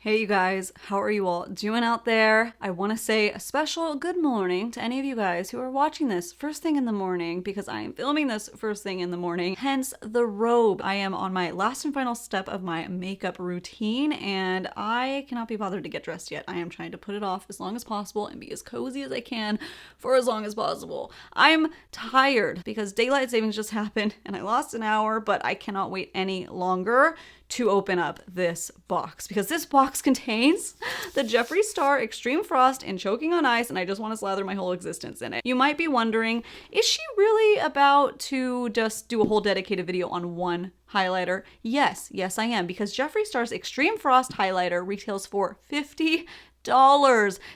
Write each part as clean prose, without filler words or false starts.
Hey you guys, how are you all doing out there? I want to say a special good morning to any of you guys who are watching this first thing in the morning because I am filming this first thing in the morning, hence the robe. I am on my last and final step of my makeup routine and I cannot be bothered to get dressed yet. I am trying to put it off as long as possible and be as cozy as I can for as long as possible. I'm tired because daylight savings just happened and I lost an hour, but I cannot wait any longer to open up this box because this box contains the Jeffree Star Extreme Frost and Choking on Ice, and I just want to slather my whole existence in it. You might be wondering, is she really about to just do a whole dedicated video on one highlighter? Yes, I am, because Jeffree Star's Extreme Frost highlighter retails for $50.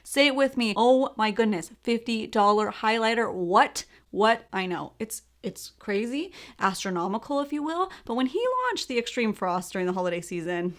Say it with me. Oh my goodness, $50 highlighter. What? I know. It's crazy, astronomical, if you will. But when he launched the Extreme Frost during the holiday season,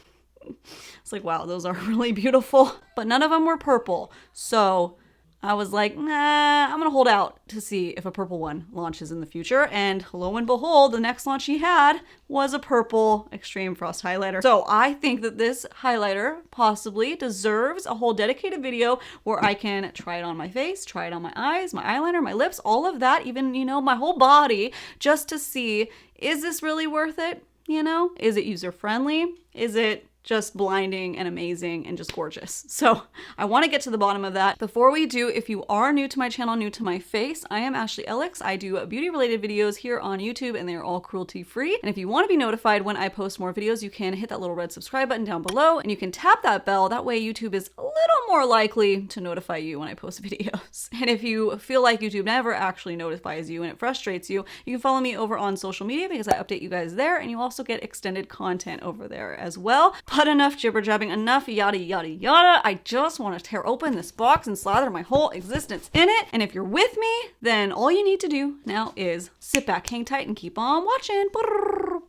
it's like, wow, those are really beautiful. But none of them were purple. So I was like, nah, I'm gonna hold out to see if a purple one launches in the future. And lo and behold, the next launch he had was a purple Extreme Frost highlighter. So I think that this highlighter possibly deserves a whole dedicated video where I can try it on my face, try it on my eyes, my eyeliner, my lips, all of that, even, my whole body, just to see, is this really worth it? Is it user-friendly? Is it just blinding and amazing and just gorgeous? So I want to get to the bottom of that. Before we do, if you are new to my channel, new to my face, I am Ashley Ellix. I do beauty related videos here on YouTube and they're all cruelty free. And if you want to be notified when I post more videos, you can hit that little red subscribe button down below and you can tap that bell. That way YouTube is a little more likely to notify you when I post videos. And if you feel like YouTube never actually notifies you and it frustrates you, you can follow me over on social media because I update you guys there, and you also get extended content over there as well. But enough jibber jabbing, enough yada yada yada. I just want to tear open this box and slather my whole existence in it. And if you're with me, then all you need to do now is sit back, hang tight, and keep on watching. Boop.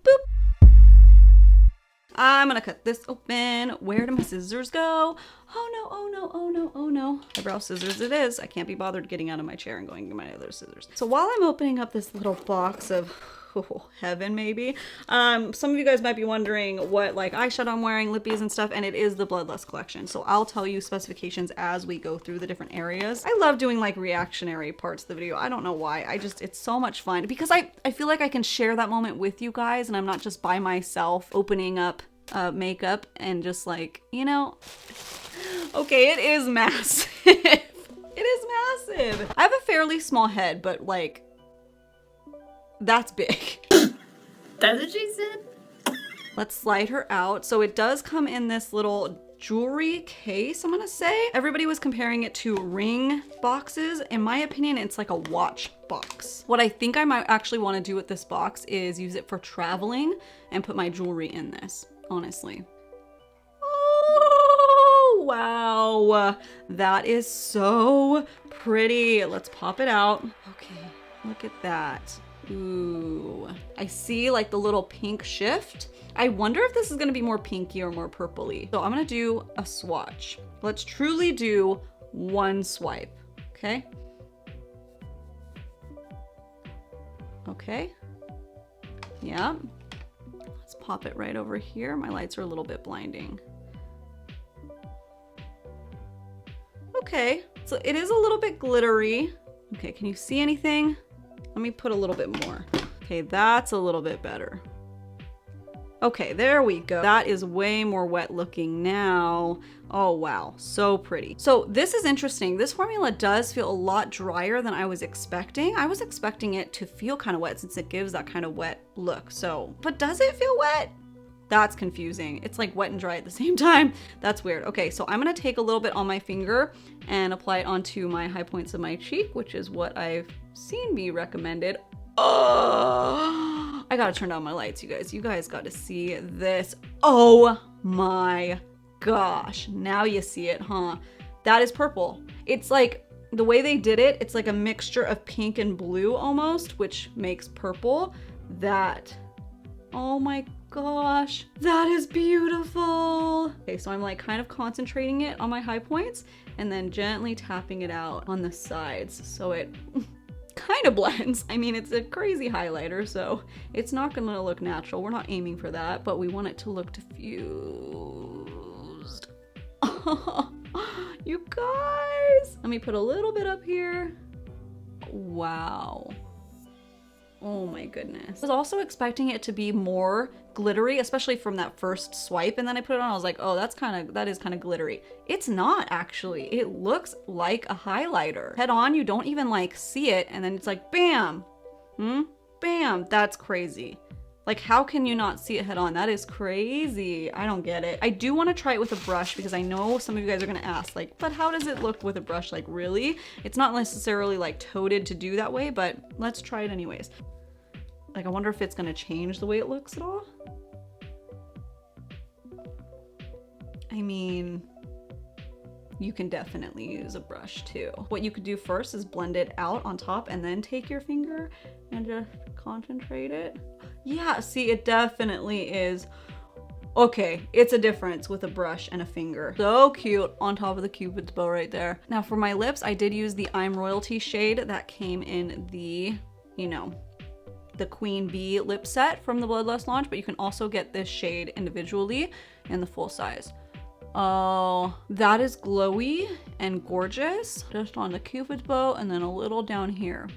I'm gonna cut this open. Where do my scissors go? Oh no, oh no, oh no, oh no. Eyebrow scissors it is. I can't be bothered getting out of my chair and going to my other scissors. So while I'm opening up this little box of heaven, maybe, some of you guys might be wondering what eyeshadow I'm wearing, lippies and stuff, and it is the Bloodlust collection. So I'll tell you specifications as we go through the different areas. I love doing reactionary parts of the video. I don't know why. It's so much fun because I feel like I can share that moment with you guys and I'm not just by myself opening up makeup and just okay, it is massive. It is massive. I have a fairly small head, but that's big. That's what she said. Let's slide her out. So it does come in this little jewelry case, I'm gonna say. Everybody was comparing it to ring boxes. In my opinion, it's like a watch box. What I think I might actually want to do with this box is use it for traveling and put my jewelry in this, honestly. Oh, wow. That is so pretty. Let's pop it out. Okay, look at that. Ooh, I see the little pink shift. I wonder if this is gonna be more pinky or more purpley. So I'm gonna do a swatch. Let's truly do one swipe, okay? Okay, yeah. Let's pop it right over here. My lights are a little bit blinding. Okay, so it is a little bit glittery. Okay, can you see anything? Let me put a little bit more. Okay, that's a little bit better. Okay, there we go. That is way more wet looking now. Oh wow, so pretty. So this is interesting. This formula does feel a lot drier than I was expecting. I was expecting it to feel kind of wet since it gives that kind of wet look. So, but does it feel wet? That's confusing. It's wet and dry at the same time. That's weird. Okay, so I'm gonna take a little bit on my finger and apply it onto my high points of my cheek, which is what I've seen be recommended. Oh, I gotta turn down my lights, you guys. You guys got to see this. Oh my gosh. Now you see it, huh? That is purple. It's the way they did it, it's a mixture of pink and blue almost, which makes purple. That, oh my gosh, that is beautiful. Okay, so I'm kind of concentrating it on my high points and then gently tapping it out on the sides so it kind of blends. I mean, it's a crazy highlighter, so it's not gonna look natural. We're not aiming for that, but we want it to look diffused. You guys, let me put a little bit up here. Wow. Oh my goodness. I was also expecting it to be more glittery, especially from that first swipe, and then I put it on, I was like, oh, that is kind of glittery. It's not actually. It looks like a highlighter. Head on, you don't even like see it, and then it's like, bam, bam. That's crazy. Like, how can you not see it head on? That is crazy. I don't get it. I do want to try it with a brush because I know some of you guys are gonna ask, like, but how does it look with a brush? Like, really? It's not necessarily like toted to do that way, but let's try it anyways. Like, I wonder if it's gonna change the way it looks at all. I mean, you can definitely use a brush too. What you could do first is blend it out on top and then take your finger and just concentrate it. Yeah, see, it definitely is. Okay, it's a difference with a brush and a finger. So cute on top of the Cupid's bow right there. Now for my lips, I did use the I'm Royalty shade that came in the, you know, the Queen Bee lip set from the Bloodlust launch, but you can also get this shade individually in the full size. Oh, that is glowy and gorgeous. Just on the Cupid's bow and then a little down here.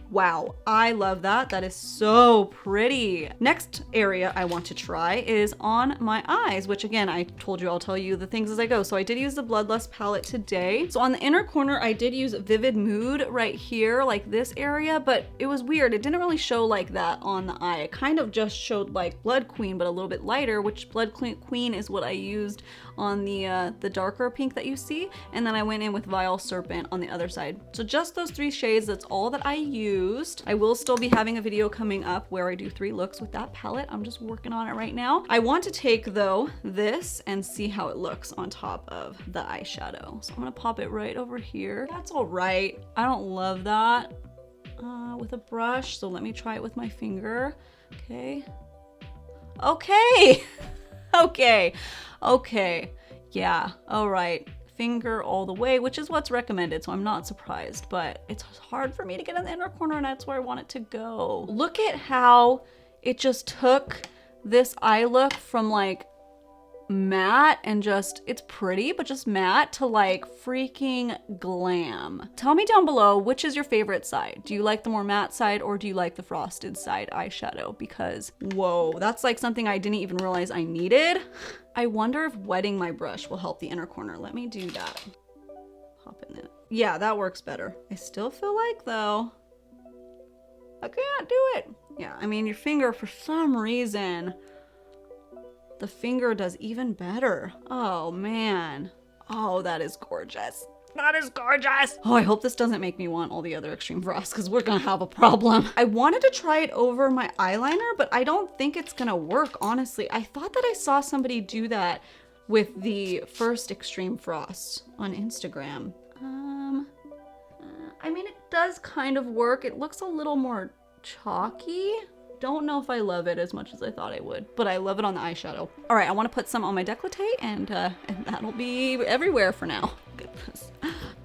Wow, I love that. That is so pretty. Next area I want to try is on my eyes, which again, I told you I'll tell you the things as I go. So I did use the Bloodlust palette today. So on the inner corner, I did use Vivid Mood right here, like this area, but it was weird. It didn't really show like that on the eye. It kind of just showed like Blood Queen, but a little bit lighter, which Blood Queen is what I used on the darker pink that you see. And then I went in with Vile Serpent on the other side. So just those 3 shades, that's all that I used. I will still be having a video coming up where I do 3 looks with that palette. I'm just working on it right now. I want to take though this and see how it looks on top of the eyeshadow. So I'm gonna pop it right over here. That's all right. I don't love that with a brush. So let me try it with my finger. Okay. Okay. Okay. Okay. Yeah. All right. Finger all the way, which is what's recommended, so I'm not surprised, but it's hard for me to get in the inner corner, and that's where I want it to go. Look at how it just took this eye look from like matte and just, it's pretty, but just matte, to like freaking glam. Tell me down below, which is your favorite side? Do you like the more matte side or do you like the frosted side eyeshadow? Because whoa, that's like something I didn't even realize I needed. I wonder if wetting my brush will help the inner corner. Let me do that. Pop in it. Yeah, that works better. I still feel like though, I can't do it. Yeah, I mean your finger, for some reason, the finger does even better. Oh man. Oh, that is gorgeous. That is gorgeous. Oh, I hope this doesn't make me want all the other extreme frost because we're gonna have a problem. I wanted to try it over my eyeliner, but I don't think it's gonna work, honestly. I thought that I saw somebody do that with the first extreme frost on Instagram. I mean, it does kind of work. It looks a little more chalky. Don't know if I love it as much as I thought I would, but I love it on the eyeshadow. All right, I want to put some on my décolleté, and that'll be everywhere for now. Get this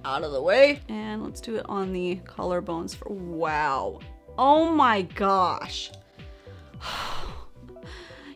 out of the way. And let's do it on the collarbones for, wow. Oh my gosh.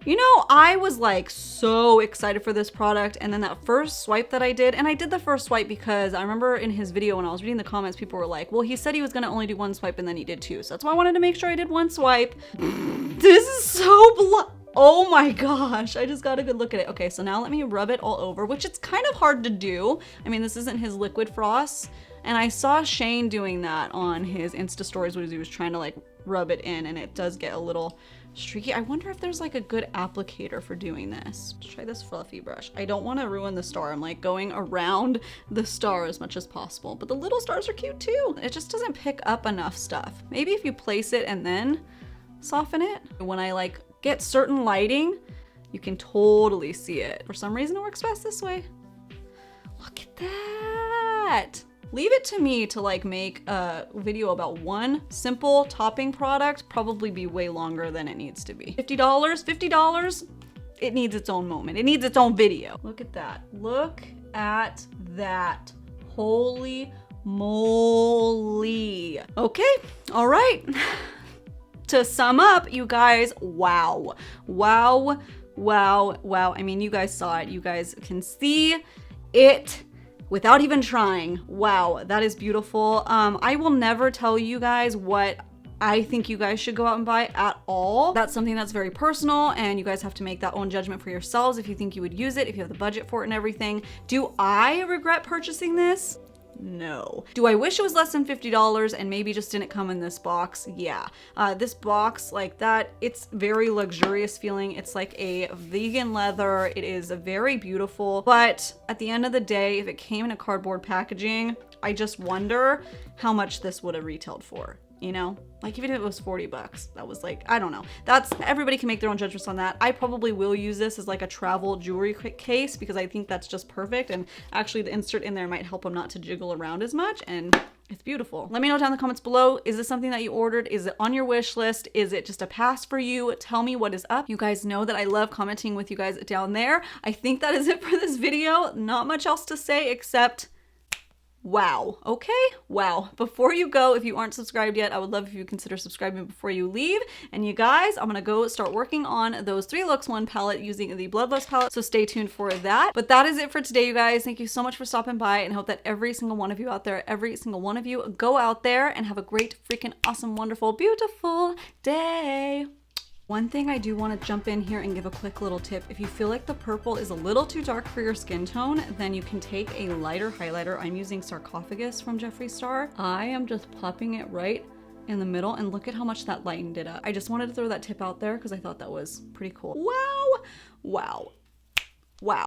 You know, I was like so excited for this product, and then that first swipe that I did, and I did the first swipe because I remember in his video when I was reading the comments, people were like, well, he said he was gonna only do 1 swipe and then he did 2. So that's why I wanted to make sure I did 1 swipe. This is so oh my gosh, I just got a good look at it. Okay, so now let me rub it all over, which it's kind of hard to do. I mean, this isn't his liquid frost, and I saw Shane doing that on his Insta stories when he was trying to like rub it in, and it does get a little streaky. I wonder if there's like a good applicator for doing this. Let's try this fluffy brush. I don't want to ruin the star. I'm like going around the star as much as possible, but the little stars are cute too. It just doesn't pick up enough stuff. Maybe if you place it and then soften it. When I like get certain lighting, you can totally see it. For some reason it works best this way. Look at that. Leave it to me to like make a video about one simple topping product, probably be way longer than it needs to be. $50, it needs its own moment. It needs its own video. Look at that. Look at that. Holy moly. Okay, all right. To sum up, you guys, wow. Wow, wow, wow. I mean, you guys saw it. You guys can see it without even trying. Wow, that is beautiful. I will never tell you guys what I think you guys should go out and buy at all. That's something that's very personal, and you guys have to make that own judgment for yourselves if you think you would use it, if you have the budget for it and everything. Do I regret purchasing this? No. Do I wish it was less than $50 and maybe just didn't come in this box? Yeah. This box, like that, it's very luxurious feeling. It's like a vegan leather. It is very beautiful. But at the end of the day, if it came in a cardboard packaging, I just wonder how much this would have retailed for. You know, like even if it was 40 bucks, that was like, I don't know. That's, everybody can make their own judgments on that. I probably will use this as like a travel jewelry case because I think that's just perfect. And actually the insert in there might help them not to jiggle around as much. And it's beautiful. Let me know down in the comments below. Is this something that you ordered? Is it on your wish list? Is it just a pass for you? Tell me what is up. You guys know that I love commenting with you guys down there. I think that is it for this video. Not much else to say except wow. Okay? Wow. Before you go, if you aren't subscribed yet, I would love if you consider subscribing before you leave. And you guys, I'm gonna go start working on those 3 looks 1 palette using the Bloodlust palette, so stay tuned for that. But that is it for today, you guys. Thank you so much for stopping by, and hope that every single one of you out there, every single one of you, go out there and have a great, freaking awesome, wonderful, beautiful day. One thing I do want to jump in here and give a quick little tip. If you feel like the purple is a little too dark for your skin tone, then you can take a lighter highlighter. I'm using Sarcophagus from Jeffree Star. I am just popping it right in the middle, and look at how much that lightened it up. I just wanted to throw that tip out there because I thought that was pretty cool. Wow. Wow. Wow.